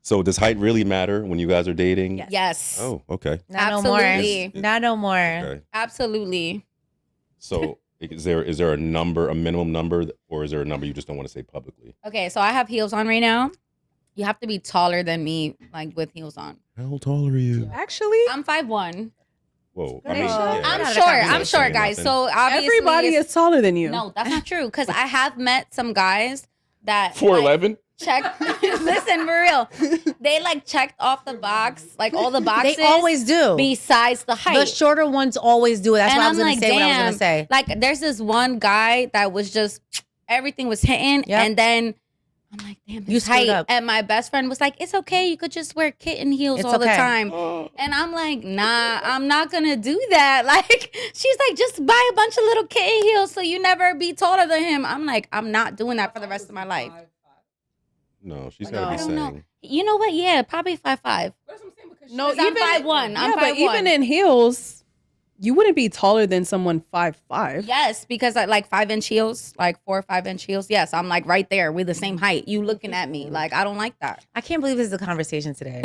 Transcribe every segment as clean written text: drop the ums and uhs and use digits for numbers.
So does height really matter when you guys are dating? Yes. Oh, okay. Not Absolutely. no more. Not no more. Okay. Absolutely. So is there a number, a minimum number, or is there a number you just don't want to say publicly? Okay, so I have heels on right now. You have to be taller than me, like with heels on. How tall are you? Actually, I'm 5'1". Whoa. I Girl, mean, yeah, I'm that's- short. that's I'm not short, saying guys. nothing. So obviously, everybody is taller than you. No, that's not true. Because I have met some guys that 4'11"? check. Listen, for real, they like checked off the box, like all the boxes. They always do. Besides the height, The shorter ones always do it. That's and what I I'm was going like, to say. damn. What I was going to say. Like, there's this one guy that was just everything was hitting, Yep. and then I'm like, damn, You his screwed height. up. And my best friend was like, it's okay, you could just wear kitten heels It's all the okay. time. And I'm like, nah, I'm not gonna do that. Like, she's like, just buy a bunch of little kitten heels so you never be taller than him. I'm like, I'm not doing that for the rest of my life. No, she's No. got to I be don't know. saying. You know what? Yeah, probably 5'5". No, I'm 5'1". Yeah, I'm but 5'1". even in heels, you wouldn't be taller than someone 5'5". Yes, because I like 5-inch heels, like 4 or 5-inch heels. Yes, I'm like right there. We're the same height. You looking at me like I don't like that. I can't believe this is a conversation today.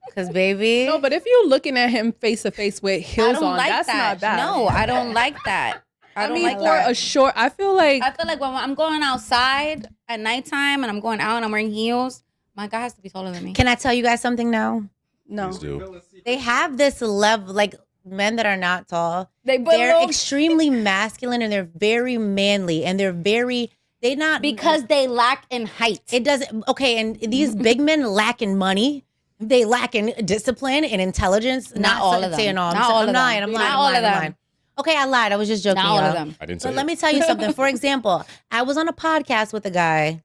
Because, baby. No, but if you're looking at him face to face with I heels don't on, like that's that. not bad. No, I don't like that. I don't mean, like for that. a short, I feel like when I'm going outside at nighttime and I'm going out and I'm wearing heels, my guy has to be taller than me. Can I tell you guys something now? no. Please do. They have this level, like men that are not tall. They They're extremely masculine and they're very manly and they not because they lack in height. it doesn't okay. And these big men lack in money. They lack in discipline and intelligence. Not all of them. Saying all. Not all of them. I'm lying. Not I'm all lying. of I'm them. lying. Okay, I lied. I was just joking. Not all of y'all. them. I didn't say But let it. me tell you something. For example, I was on a podcast with a guy.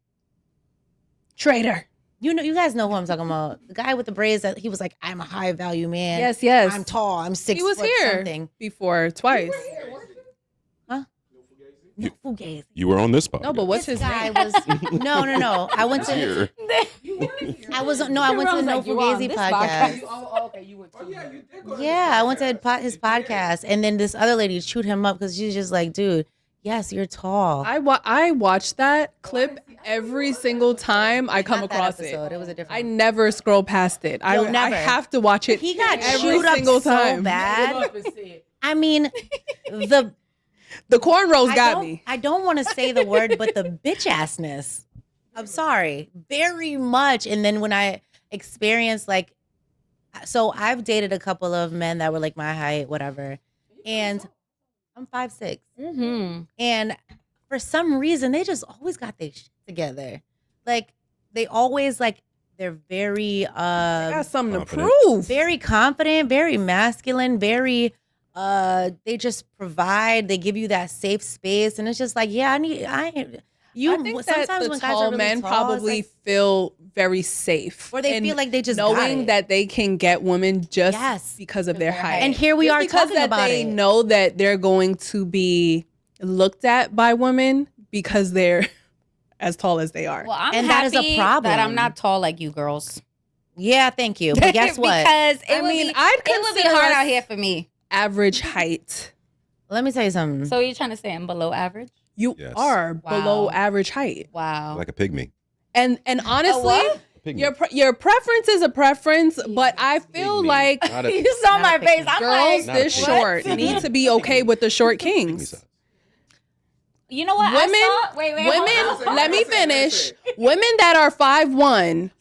Traitor. You know, you guys know who I'm talking about. The guy with the braids that he was like, I'm a high value man. Yes. I'm tall. I'm 6 He was foot here something. before twice. Huh? No, Fugazi. You were on this podcast. No, but what's his guy name? was no. I went to Here. I was the No Fugazi podcast. okay, you went Yeah, I went to his podcast, and then this other lady chewed him up because she's just like, dude, yes, you're tall. I watched that clip every single time I come Not that across episode. it. It was a different. I never scroll past it. I never. have to watch it. He got every chewed up single so time. bad. I mean, the The cornrows got me. I don't want to say the word, but the bitch assness. I'm sorry, very much. And then when I experienced so I've dated a couple of men that were like my height, whatever, and I'm 5'6", Mm-hmm. and for some reason they just always got their shit together. Like they always they're very I got something to Confident. prove. very confident, very masculine, very they just provide, they give you that safe space, and it's just like, yeah, I think that sometimes the when guys tall are really men tall, probably it's feel very safe, Or they in feel like they just got knowing it. that they can get women just Yes. because of their height. and here we Just are because talking that about they it. know that they're going to be looked at by women because they're as tall as they are. Well, I'm And that is a happy problem. that I'm not tall like you girls. Yeah, thank you. But guess what? Because I mean, I'd it would be consider hard us- out here for me. Average height. Let me tell you something. So you're trying to say I'm below average? You Yes. are below Wow. average height. Wow. Like a pygmy. And honestly, what? A pygmy. your preference is a preference, but I feel Pygmy. like Not a- You saw Not my a face. pygmy. I'm girls like, Not a this pygmy. short What? need to be okay with the short pygmy kings. size. you know what? Women, I saw, wait, women, let me finish. Women that are 5'1"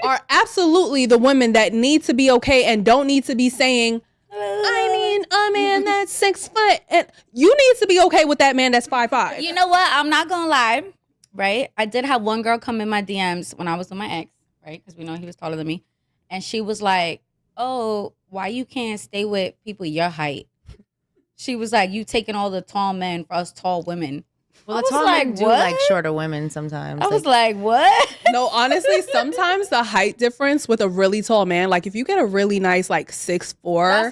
are absolutely the women that need to be okay and don't need to be saying, I mean, a man that's 6 foot. And you need to be okay with that man that's 5'5". You know what? I'm not gonna lie, right? I did have one girl come in my DMs when I was with my ex, right? Because we know he was taller than me, and she was like, "Oh, why you can't stay with people your height?" She was like, "You taking all the tall men for us tall women." well, I the was tall like, men do what? like shorter women sometimes. I was like, "What?" No, honestly, sometimes the height difference with a really tall man, like if you get a really nice like 6'4"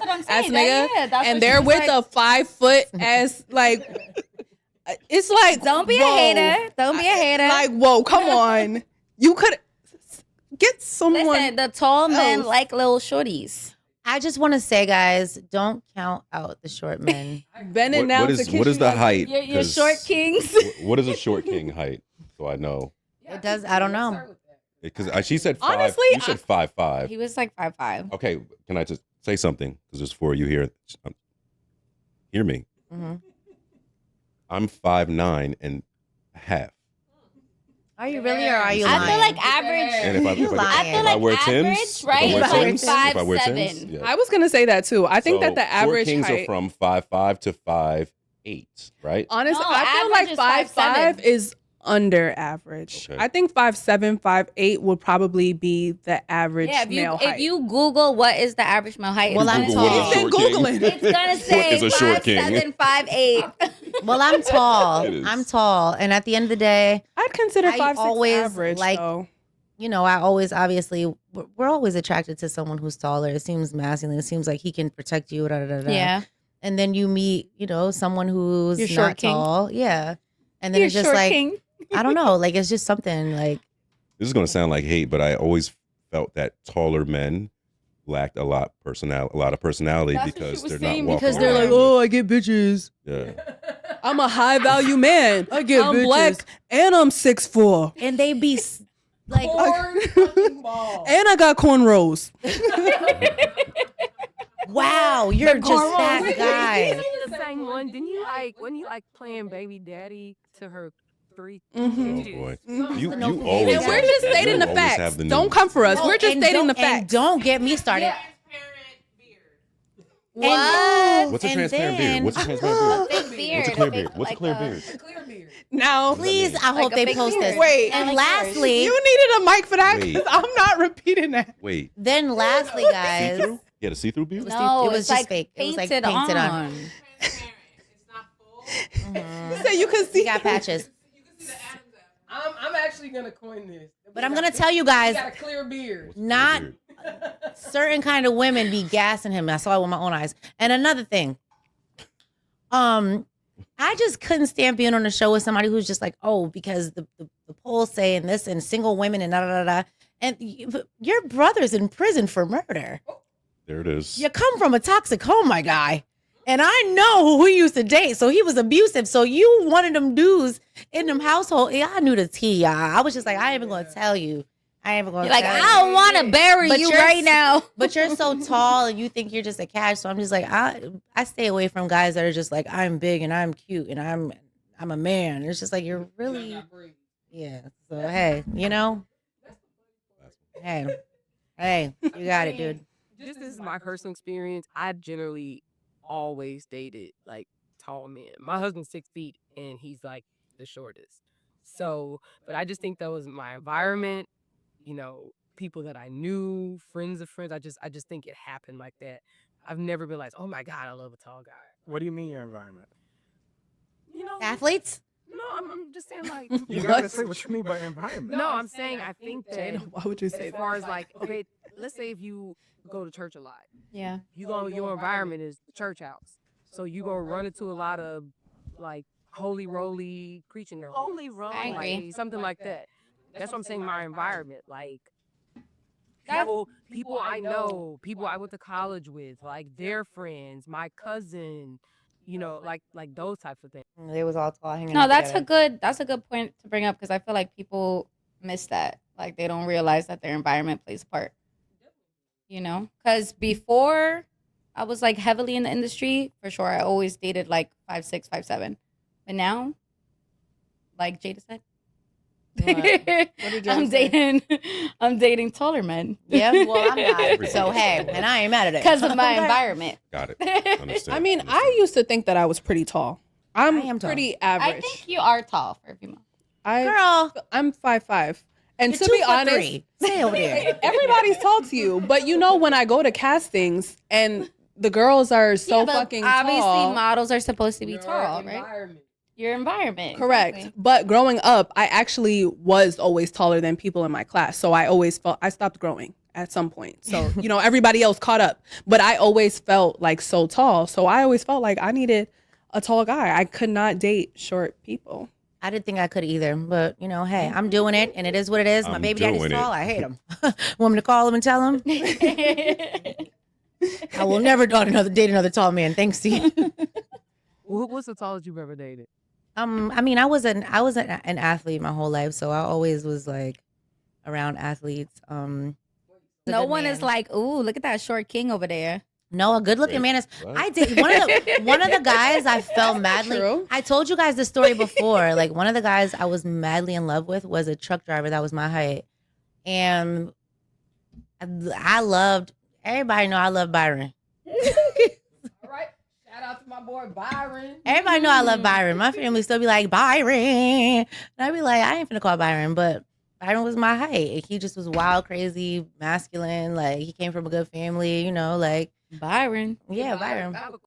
That's what I'm saying. ass That- nigga, yeah, that's what and she they're was with like. a 5 foot as it's like Don't be whoa. a hater. Don't be a hater. Like, whoa, come on. You could get someone. Listen, the tall men else. like little shorties. I just want to say, guys, don't count out the short men. Bending What, down what to is kiss what is you the like- height? You're 'Cause short kings. What is a short king height? So I know. It does. I don't know. Because she said 5. Honestly, you said 5'5". He was like 5'5". Okay, can I just say something? Because there's 4 of you here. Hear me. Mm-hmm. I'm 5'9" and a half. Are you really, or are you I lying? feel like average. And if I, You if I, lying. I feel if like I wear average, Timbs, right? If I wear Is Timbs, like if I wear 5'7". Timbs, yeah. I was gonna say that too. I think that the So average 4 Kings height, are from 5'5" to 5'8", right? honestly, No, I feel average like is 5'5" 5'7". is under average. Okay. I think 5'7", 5'8" would probably be the average Yeah, male if height. you Google what is the average male height, Well, it's I'm gonna Google what tall. is a You've short been king. Googling. it's gonna say is a short king? 5'7", 5'8". Well, I'm tall. It is. I'm tall, and at the end of the day, I'd consider I 5'6" always average like- though. you know, I always obviously we're always attracted to someone who's taller. It seems masculine. It seems like he can protect you. Da, da, da, da. Yeah, And then you meet, you know, someone who's Your short not king. tall. Yeah. And then you're it's just short like king. I don't know. Like it's just something like This is going to sound like hate, but I always felt that taller men lacked a lot of personality That's what because she was they're saying, not walking Because they're like, around oh, I get bitches. with- yeah. I'm a high value man. I get I'm bitches. black and I'm 6'4". and they be like And I got cornrows. wow, you're just that guy. The same one. Didn't you when you playing baby daddy to her 3 Mhm. Oh kids? boy. Mhm. You No, always And we're have- just you stating the always have facts. the Don't news. come for us. Oh, We're just and stating the don't- and facts. don't get me started. What? What's a And transparent then- beard? What's a transparent beard? Big beard. What's a clear big- beard? What's a like clear a- beard? Now, Please, I Like hope a they big post beard. this. Wait. And Like lastly, you needed a mic for that Wait. because I'm not repeating that. Wait, then lastly, guys, see-through? Yeah, the see-through beard? No, it was it's just like fake. It was like painted painted on. on. Mhm. So you can see. We got patches. I'm actually gonna coin this. But I'm gonna tell you guys, Got a clear beard. not Beard. certain kind of women be gassing him. I saw it with my own eyes. And another thing, I just couldn't stand being on a show with somebody who's just like, oh, because the polls saying this and single women and da da da da. And your brother's in prison for murder. There it is. You come from a toxic home, my guy. And I know who he used to date. So he was abusive. So you one of them dudes in them household. Yeah, I knew the tea, y'all. I was just like, I ain't even gonna tell you. I ain't even gonna You're like, tell I you. don't want to bury But you you're right now. But you're so tall and you think you're just a catch. So I'm just like, I stay away from guys that are just like, I'm big and I'm cute and I'm a man. It's just like you're really yeah. So hey, you know? Hey, you got it, dude. Just this is my personal experience. I generally always dated tall men. My husband's 6 feet and he's like the shortest. So, but I just think that was my environment, people that I knew, friends of friends. I just think it happened like that. I've never been like, oh my God, I love a tall guy. What do you mean your environment? Athletes? No, I'm just saying You gotta say what you mean by environment. No, I'm saying I think that Jada, why would you say as that? far as okay, let's say if you go to church a lot, Yeah. your environment is the church house. So you gonna run into a lot of holy roly preaching there. Holy roly. I agree. Something like that. That's what I'm saying, my environment. That's- People I know, people I went to college with, their friends, my cousin, like those types of things. They was all tall hanging No, out that's together. a good point to bring up because I feel like people miss that. Like they don't realize that their environment plays a part. Because before I was heavily in the industry, for sure, I always dated 5'6", 5'7". But now, like Jada said, What did Jada say? I'm dating taller men. Yeah, well, I'm not. Everybody So does hey, that. and I ain't mad at it. Because of my Okay. environment. Got it. Understand. I mean, I Understand. used to think that I was pretty tall. I I'm am tall. pretty I average. think you are tall for a female. Girl, I'm 5'5". And you're to be 2'3". honest, Stay over there. everybody's tall to you. But when I go to castings and the girls are so Yeah, but fucking obviously tall. models are supposed to be tall, right? Your environment. Correct. exactly. But growing up, I actually was always taller than people in my class. So I always felt I stopped growing at some point. So, everybody else caught up. But I always felt so tall. So I always felt like I needed a tall guy. I could not date short people. I didn't think I could either, but hey, I'm doing it, and it is what it is. My I'm baby daddy's doing tall. it. I hate him. Want me to call him and tell him? I will never date another tall man. Thanks to you. What's the tallest you've ever dated? I mean, I was an athlete my whole life, so I always was around athletes. No good one is man. like, ooh, look at that short king over there. No, a good looking Wait, man is. what? I did one of the guys I fell madly. true. I told you guys this story before. Like one of the guys I was madly in love with was a truck driver that was my height, and I loved. Everybody know I love Byron. All right. Shout out to my boy Byron. Everybody know I love Byron. My family still be like Byron, and I be like, I ain't finna call Byron, but Byron was my height. He just was wild, crazy, masculine. Like he came from a good family, you know. Like Byron. yeah, Byron. I have a